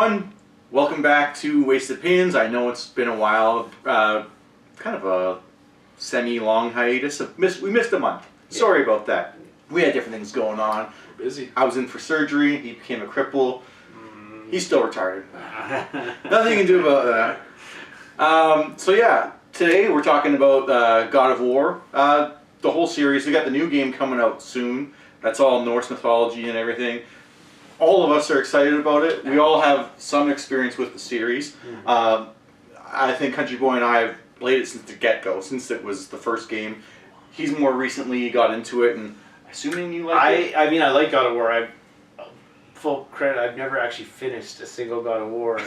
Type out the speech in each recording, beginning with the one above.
everyone. Welcome back to Wasted Opinions. I know it's been a while, kind of a semi-long hiatus. We missed a month. Sorry about that. We had different things going on. Busy. I was in for surgery. He became a cripple. He's still retarded. Nothing you can do about that. So yeah, today we're talking about God of War. The whole series. We got the new game coming out soon. That's all Norse mythology and everything. All of us are excited about it. We all have some experience with the series. I think CountryBoy and I have played it since the get-go, since it was the first game. He's more recently got into it, and assuming you like it. I mean, I like God of War. Full credit, I've never actually finished a single God of War.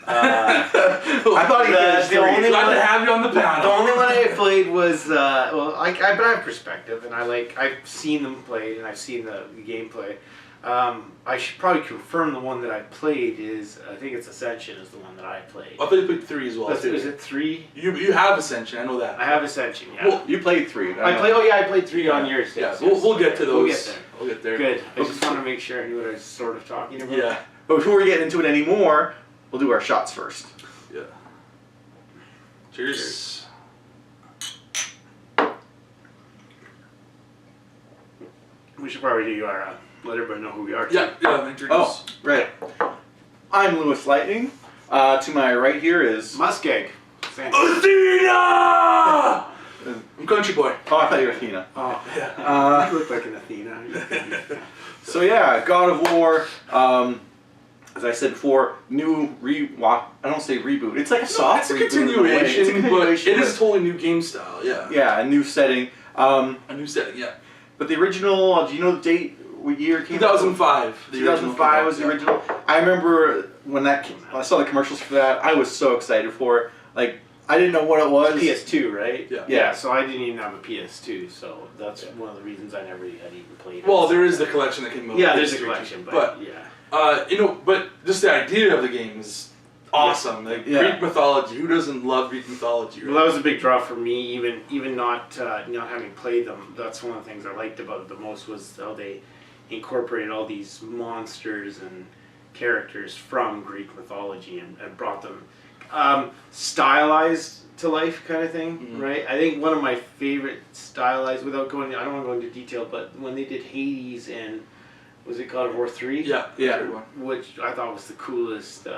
I thought he finished the only Glad one to have you on the panel. The only one I played was but I have perspective, and I've seen them play, and I've seen the gameplay. I should probably confirm the one that I played is, I think it's Ascension is the one that I played. I thought you played 3 as well. Is it 3? You have Ascension, I know that. I have Ascension, yeah. Well, you played 3. I played 3 on yours. Yeah, Yes, we'll get to those. We'll get there. Good. I just want to make sure I knew what I was sort of talking about. Yeah. But before we get into it anymore, we'll do our shots first. Yeah. Cheers. We should probably do our, let everybody know who we are. Yeah, introduce. Oh, right. I'm LewisLightning. To my right here is... MussKeg. Athena! I'm CountryBoy. Oh, I thought you were Athena. Oh, yeah. You look like an Athena. So yeah, God of War, as I said before, new I don't say reboot. It's like a soft reboot. It's a continuation, It's a continuation, but it is a totally new game style, yeah. Yeah, a new setting. A new setting, yeah. But the original, do you know the date? What year it came out? 2005. 2005 was the original. I remember when I saw the commercials for that, I was so excited for it. Like, I didn't know what it was. PS2, right? Yeah. So I didn't even have a PS2, so that's one of the reasons I never had even played it. Well, there is the collection that came out. Yeah, there's a collection, but yeah. But just the idea of the game is awesome. Like Greek mythology, who doesn't love Greek mythology? Right? Well, that was a big draw for me. Even not having played them, that's one of the things I liked about it the most was how they incorporated all these monsters and characters from Greek mythology and brought them stylized to life, kind of thing, right? I think one of my favorite stylized, without going, I don't want to go into detail, but when they did Hades and was it God of War 3? Yeah. Which I thought was the coolest.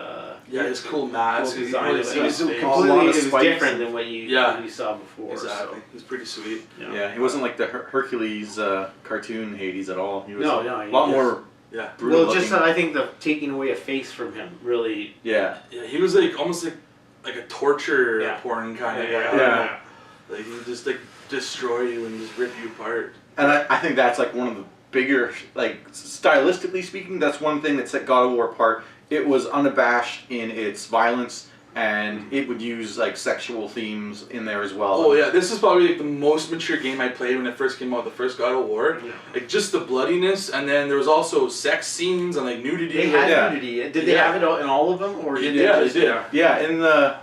His cool mask. Cool design. It was completely different than what you saw before. Exactly. So. It was pretty sweet. Yeah, he wasn't like the Hercules cartoon Hades at all. He was a lot more. Yeah. Well, just I think the taking away a face from him really. Yeah. Yeah, he was like almost like a torture porn kind of guy. Yeah. Like he would just like destroy you and just rip you apart. And I think that's like one of the bigger, like stylistically speaking, that's one thing that set God of War apart. It was unabashed in its violence, and it would use like sexual themes in there as well. Oh yeah, this is probably like the most mature game I played when it first came out, the first God of War. Yeah. Like just the bloodiness, and then there was also sex scenes and like nudity. They had nudity. Did they have it in all of them, or they did? Yeah, in the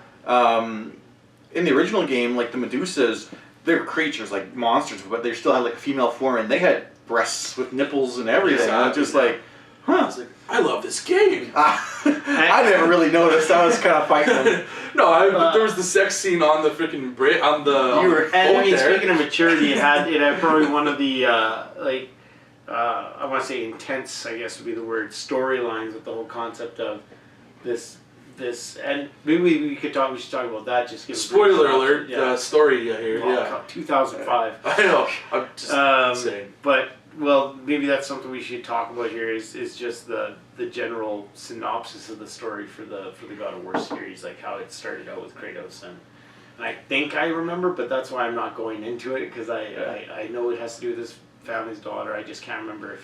original game, like the Medusas, they're creatures like monsters, but they still had like a female form, and they had breasts with nipples and everything. Exactly. And just like, I was like, I love this game. I never really noticed. I was kind of fighting them. No, there was the sex scene on the freaking speaking of maturity, it had probably one of the I want to say intense, I guess would be the word, storylines with the whole concept of this, and maybe we should talk about that. Just give spoiler alert. The story here. Well, 2005. I know. I'm just saying. But well, maybe that's something we should talk about here. Is just the general synopsis of the story for the God of War series, like how it started out with Kratos, and I think I remember, but that's why I'm not going into it because I know it has to do with his family's daughter. I just can't remember if.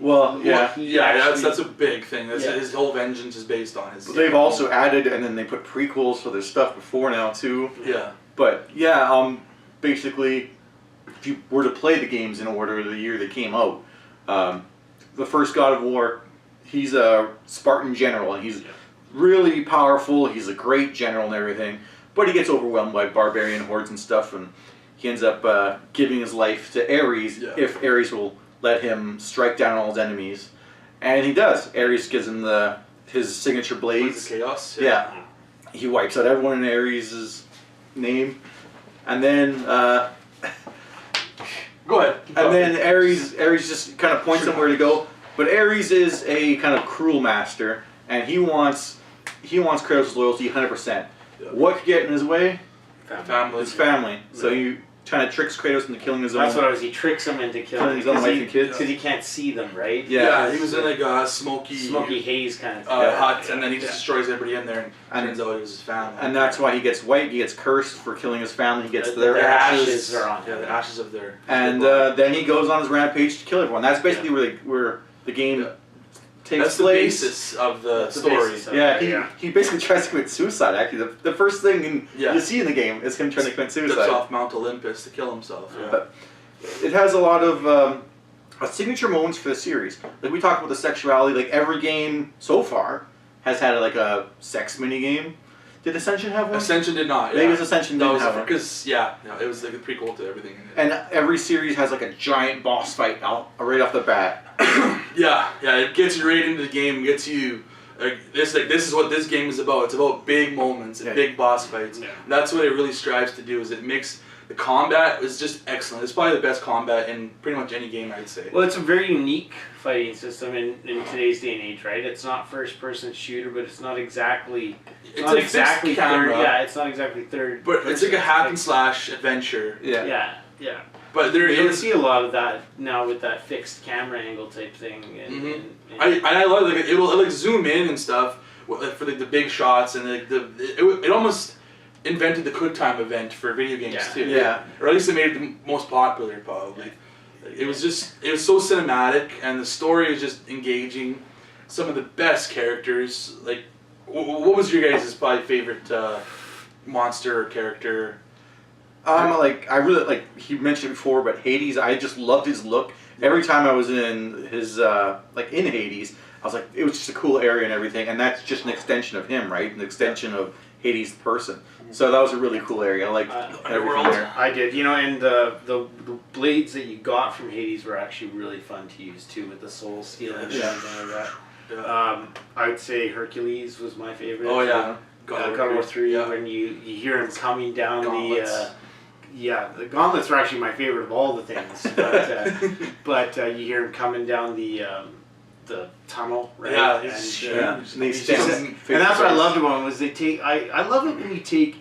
That's a big thing. His whole vengeance is based on his. They've also added, and then they put prequels, so there's stuff before now too. Yeah. But basically, if you were to play the games in order of the year they came out, the first God of War, he's a Spartan general, and he's really powerful. He's a great general and everything, but he gets overwhelmed by barbarian hordes and stuff, and he ends up giving his life to Ares if Ares will let him strike down all his enemies. And he does. Ares gives him the his signature blades. Chaos. Yeah. He wipes out everyone in Ares' name, and then Go ahead. and then Ares just kind of points him where to go. But Ares is a kind of cruel master, and he wants Kratos' loyalty 100%. Yeah. What could get in his way? Family. His family. So he kind of tricks Kratos into killing his own. That's what I was. He tricks him into killing his own wife and kids because he can't see them, right? Yeah, he was in like a smoky haze kind of hut, and then he just destroys everybody in there, and turns out it was his family. And that's why he gets wiped. He gets cursed for killing his family. He gets their ashes are on him. Yeah, the ashes of their. And then he goes on his rampage to kill everyone. That's basically where the game takes That's the place. basis of the story. He basically tries to commit suicide. Actually, the first thing you see in the game is him trying to commit suicide. Steps off Mount Olympus to kill himself. Yeah. But it has a lot of signature moments for the series. Like we talked about the sexuality. Like every game so far has had like a sex mini game. Did Ascension have one? Ascension did not. Yeah. Vegas Ascension didn't have one. Because it was like a prequel to everything. And every series has like a giant boss fight right off the bat. Yeah, it gets you right into the game. Gets you this is what this game is about. It's about big moments and big boss fights. Yeah. That's what it really strives to do. Is it makes the combat is just excellent. It's probably the best combat in pretty much any game, I'd say. Well, it's a very unique fighting system in today's day and age, right? It's not first-person shooter, but it's not exactly. It's not exactly third. Yeah, it's not exactly third. But it's like a hack and slash adventure. Yeah. But there you is see a lot of that now with that fixed camera angle type thing. I love it. Like, it'll like zoom in and stuff for the big shots, and it almost invented the QuickTime event for video games too. Yeah. Or at least it made it the most popular probably. It was so cinematic, and the story is just engaging. Some of the best characters. Like, what was your guys' probably favorite monster or character? I really like. He mentioned it before, but Hades. I just loved his look. Every time I was in his in Hades, I was like, it was just a cool area and everything, and that's just an extension of him, right? An extension of Hades the person. So that was a really cool area. I liked everything there. I did, and the blades that you got from Hades were actually really fun to use too, with the soul stealing and everything like that. Yeah. I would say Hercules was my favorite. Oh yeah, God of War 3 when you hear him coming down gauntlets. The gauntlets were actually my favorite of all the things, but you hear him coming down the tunnel, right? Yeah, and that's what I loved about him was they take. I love it when you take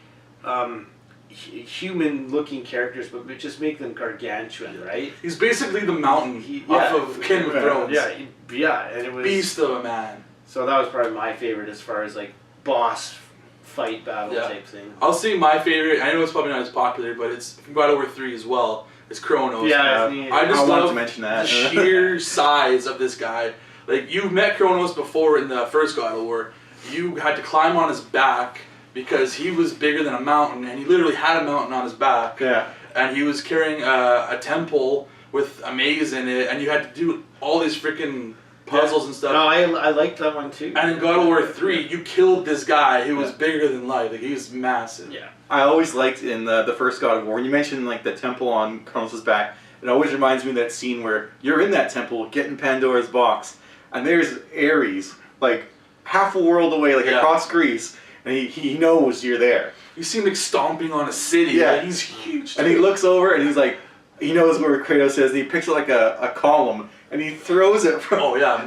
human-looking characters, but just make them gargantuan, right? He's basically the mountain off of Game of Thrones. And it was beast of a man. So that was probably my favorite as far as like boss fight battle type thing. I'll say my favorite. I know it's probably not as popular, but it's from God of War 3 as well. It's Kronos. I just love to mention that. The sheer size of this guy. Like, you've met Kronos before in the first God of War. You had to climb on his back because he was bigger than a mountain, and he literally had a mountain on his back. Yeah. And he was carrying a temple with a maze in it, and you had to do all these freaking puzzles and stuff. No, I liked that one too. And in God of War 3, you killed this guy who was bigger than life. Like, he was massive. Yeah. I always liked in the first God of War, when you mentioned like the temple on Kronos' back, it always reminds me of that scene where you're in that temple getting Pandora's box, and there's Ares, like half a world away, like across Greece, and he knows you're there. You see him like stomping on a city. Yeah. Like, he's huge. And he looks over and he's like, he knows where Kratos is, and he picks up like a column, and he throws it from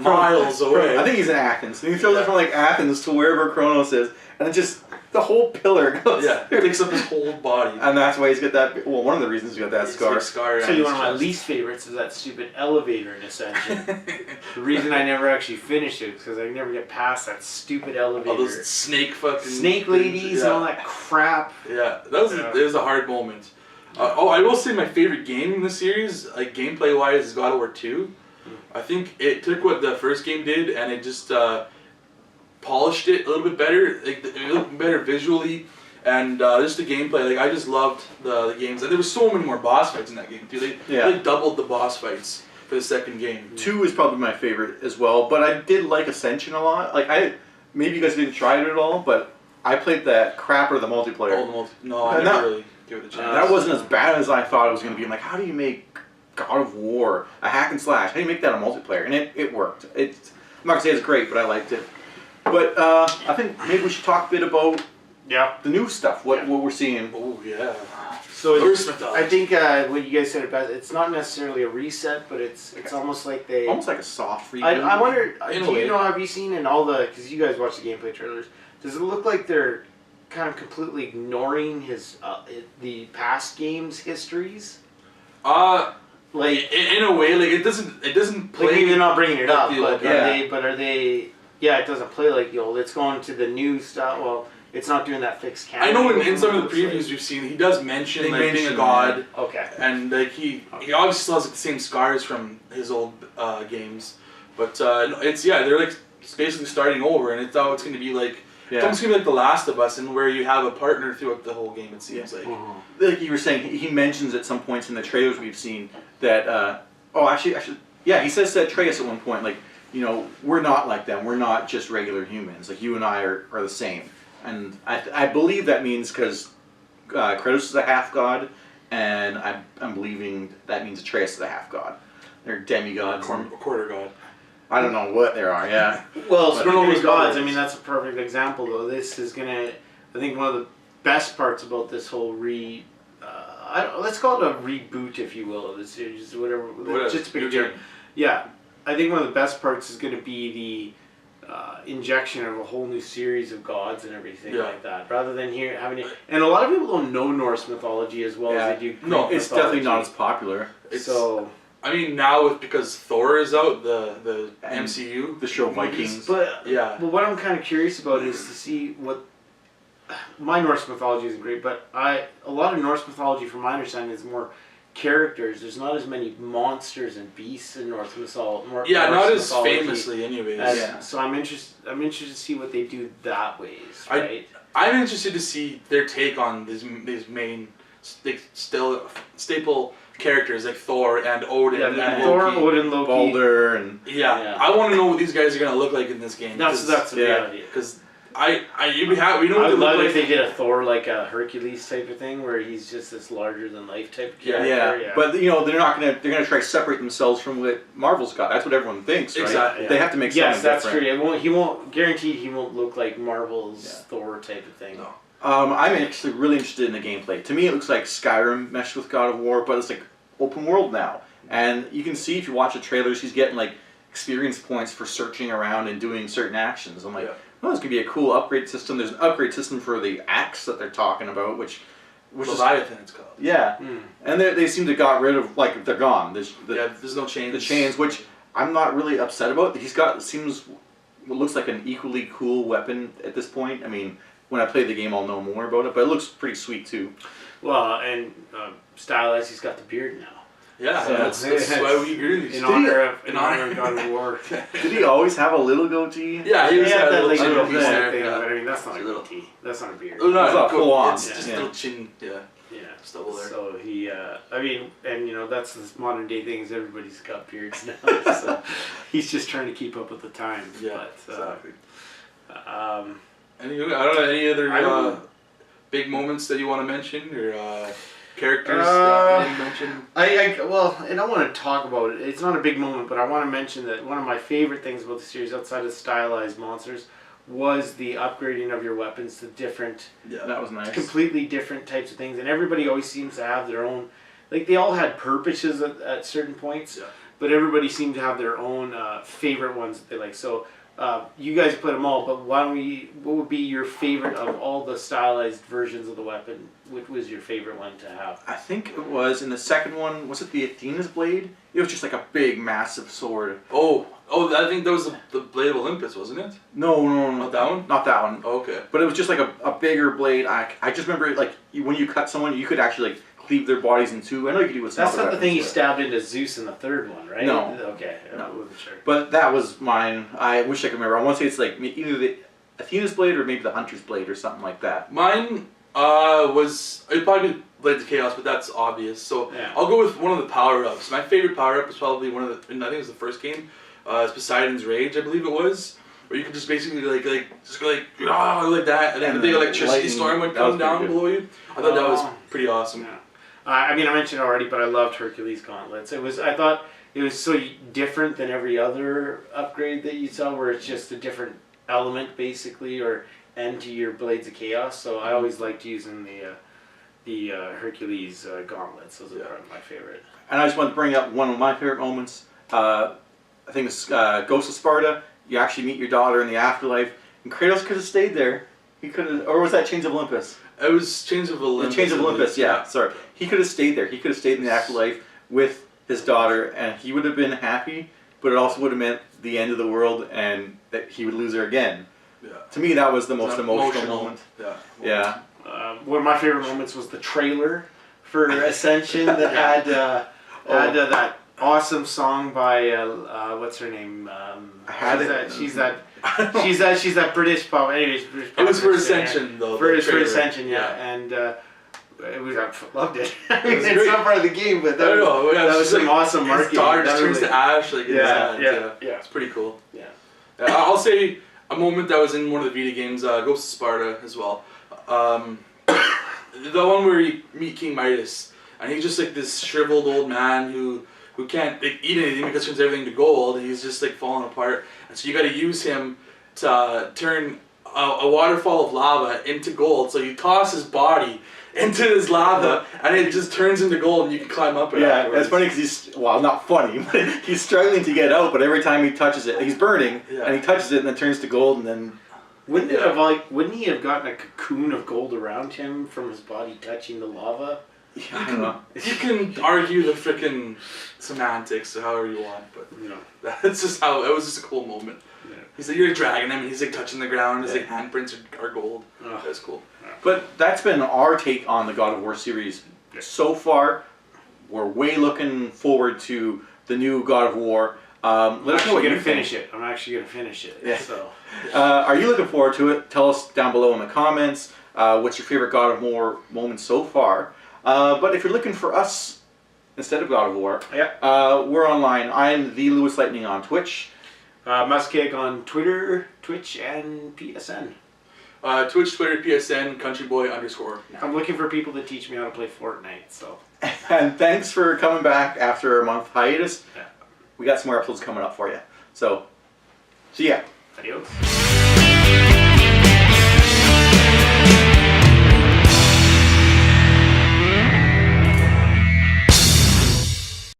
miles away. I think he's in Athens. And he throws it from like Athens to wherever Kronos is, and it just the whole pillar goes. Yeah, it takes up his whole body. And that's why he's got that. Well, one of the reasons he's got that scar. So one of my least favorites is that stupid elevator in Ascension. The reason I never actually finished it is because I never get past that stupid elevator. All those snake ladies and all that crap. Yeah, it was a hard moment. I will say my favorite game in the series, like gameplay wise, is God of War 2. I think it took what the first game did and it just polished it a little bit better. Like it looked better visually, and just the gameplay. Like I just loved the games, and there were so many more boss fights in that game too. They doubled the boss fights for the second game. 2 is probably my favorite as well, but I did like Ascension a lot. Like maybe you guys didn't try it at all, but I played that crapper the multiplayer. No, I never really gave it a chance. That wasn't as bad as I thought it was going to be. I'm like, how do you make God of War a hack and slash? How do you make that a multiplayer? And it worked. I'm not gonna say it's great, but I liked it. But I think maybe we should talk a bit about the new stuff. What we're seeing. Oh yeah. So Norse mythology. I think what you guys said about it's not necessarily a reset, but it's almost like they Almost like a soft reboot. I wonder. In a Do way. you know? Have you seen in all the? Because you guys watch the gameplay trailers. Does it look like they're kind of completely ignoring his the past games histories? Like in a way, like it doesn't play. Like maybe they're not bringing it up, the but old- are they? Yeah, it doesn't play like the old. It's going to the new stuff. Well, it's not doing that fixed canon. I know in some of the It's like- previews we've seen, he does mention They like being mention a god, Okay. and like he obviously still has like, the same scars from his old games, but it's they're like basically starting over, and it's how it's going to be like. It's almost going to be like The Last of Us, and where you have a partner throughout the whole game. It seems like. Like you were saying, he mentions at some points in the trailers we've seen that. Actually, he says to Atreus at one point, like, you know, we're not like them. We're not just regular humans. Like you and I are the same. And I believe that means because Kratos is a half god, and I'm believing that means Atreus is a half god. They're demigods. Quarter god. I don't know what there are. Yeah. Well, But- speaking of those gods, gods. I mean that's a perfect example though. This is gonna. I think one of the best parts about this whole let's call it a reboot, if you will, of the series, whatever. Just a big term. Yeah, I think one of the best parts is going to be the injection of a whole new series of gods and everything like that, rather than having it. And a lot of people don't know Norse mythology as well as they do. No, Greek it's definitely mythology. not as popular. So, I mean, now because Thor is out, the And MCU, the show Vikings. but yeah. But what I'm kind of curious about is to see what. My Norse mythology isn't great, but a lot of Norse mythology, from my understanding, is more characters. There's not as many monsters and beasts in Norse mythology. Yeah, Norse not as mythology famously, anyways. So I'm interested. I'm interested to see what they do that ways, right? I'm interested to see their take on these main staple characters like Thor and Odin and Thor, Loki. Odin, Loki. Balder and Yeah, I want to know what these guys are gonna look like in this game. That's the reality. Because we know I what would they look love like. if they did a Thor like a Hercules type of thing, where he's just this larger than life type character. yeah. But you know they're gonna try to separate themselves from what Marvel's got. That's what everyone thinks, right? Exactly. They have to make something Yes, that's different. true. He won't guaranteed he won't look like Marvel's Thor type of thing. No. I'm actually really interested in the gameplay. To me, it looks like Skyrim meshed with God of War, but it's like open world now. And you can see if you watch the trailers, he's getting like experience points for searching around and doing certain actions. I'm like, oh, this could be a cool upgrade system. There's an upgrade system for the axe that they're talking about, which Leviathan, it's called. yeah. And they seem to got rid of, like, they're gone. There's no chains. the chains, which I'm not really upset about. He's got seems what looks like an equally cool weapon at this point. I mean, when I play the game, I'll know more about it, but it looks pretty sweet too. Well, and stylized, he's got the beard now. Yeah, So, that's why we agree. In honor of God of War. Did he always have a little goatee? Yeah, he was had that like little little piece there. thing, Yeah. but I mean that's not a Little- goatee. That's not a beard. Oh, no, It's not full on. It's just a little chin. Yeah. Yeah. Stubble there. So he, I mean, and you know that's this modern day thing is everybody's got beards now. So he's just trying to keep up with the times. Yeah, But, exactly. I I don't know any other don't- big moments that you want to mention or characters that you mentioned. well, and I want to talk about it. It's not a big moment, but I want to mention that one of my favorite things about the series, outside of stylized monsters, was the upgrading of your weapons to different, Yeah, That was nice. completely different types of things. And everybody always seems to have their own, like they all had purposes at certain points, Yeah. but everybody seemed to have their own favorite ones that they like. So you guys put them all, but what would be your favorite of all the stylized versions of the weapon? Which was your favorite one to have? I think it was in the second one. Was it the Athena's blade? It was just like a big, massive sword. Oh, I think that was the Blade of Olympus, wasn't it? No, Not that one? Not that one. Oh, okay. But it was just like a bigger blade. I just remember like when you cut someone, you could actually like cleave their bodies in two. I know you could do with some That's other not the thing you weapons, stabbed into Zeus in the third one, right? No. Okay. No. I wasn't sure. but that was mine. I wish I could remember. I want to say it's like either the Athena's blade or maybe the Hunter's blade or something like that. Mine was it'd probably be Blade of Chaos, but that's obvious. So Yeah. I'll go with one of the power ups. My favorite power up was probably one of the. I think it was the first game. It's Poseidon's Rage, I believe it was, where you could just basically just go like that, and then And the big the electricity lightning, storm would that was come down pretty good. below you. I thought that was Oh. pretty awesome. Yeah. I mean, I mentioned it already, but I loved Hercules gauntlets. I thought it was so different than every other upgrade that you saw, where it's just a different element basically, or end to your Blades of Chaos. So I always liked using the Hercules gauntlets. Those are probably my favorite. And I just want to bring up one of my favorite moments. I think it's Ghost of Sparta. You actually meet your daughter in the afterlife, and Kratos could have stayed there. He could have, or was that Chains of Olympus? It was Chains of Olympus. Chains of Olympus, yeah. Sorry, he could have stayed there. He could have stayed in the afterlife with his daughter, and he would have been happy. But it also would have meant the end of the world, and that he would lose her again. Yeah. To me, that was the most emotional moment. Yeah. Yeah. One of my favorite moments was the trailer for Ascension that had that awesome song by what's her name? She's that British pop. Anyways, British pop. It was for Ascension though. For Ascension, yeah. And it was, I loved it. It's not part of the game, but that was some awesome marketing. His daughter just turns to ash like in his hand. Yeah. It's pretty cool. Yeah. I'll say a moment that was in one of the Vita games, Ghost of Sparta as well. The one where you meet King Midas, and he's just like this shriveled old man who can't eat anything because he turns everything to gold. He's just like falling apart, and so you got to use him to turn a waterfall of lava into gold. So you toss his body into this lava, and it just turns into gold, and you can climb up it. Yeah, it's funny because he's, well, not funny, but he's struggling to get out, but every time he touches it, he's burning, and he touches it, and then turns to gold, and then... Wouldn't he have gotten a cocoon of gold around him from his body touching the lava? Yeah, I don't know. You can argue the frickin' semantics however you want, but that's just how, it was just a cool moment. Yeah. He's like, you're dragging him, and he's like touching the ground, his like handprints are gold. Oh. That's cool. But that's been our take on the God of War series. So far, we're way looking forward to the new God of War. Let us know what you're going to finish it. I'm actually going to finish it. Yeah. So, are you looking forward to it? Tell us down below in the comments. What's your favorite God of War moment so far? But if you're looking for us instead of God of War, we're online. I'm the LewisLightning on Twitch. MussKeg on Twitter, Twitch, and PSN. Twitch, Twitter, PSN, CountryBoy _. I'm looking for people to teach me how to play Fortnite. So. And thanks for coming back after a month hiatus. We got some more episodes coming up for you. So, see ya. Adios.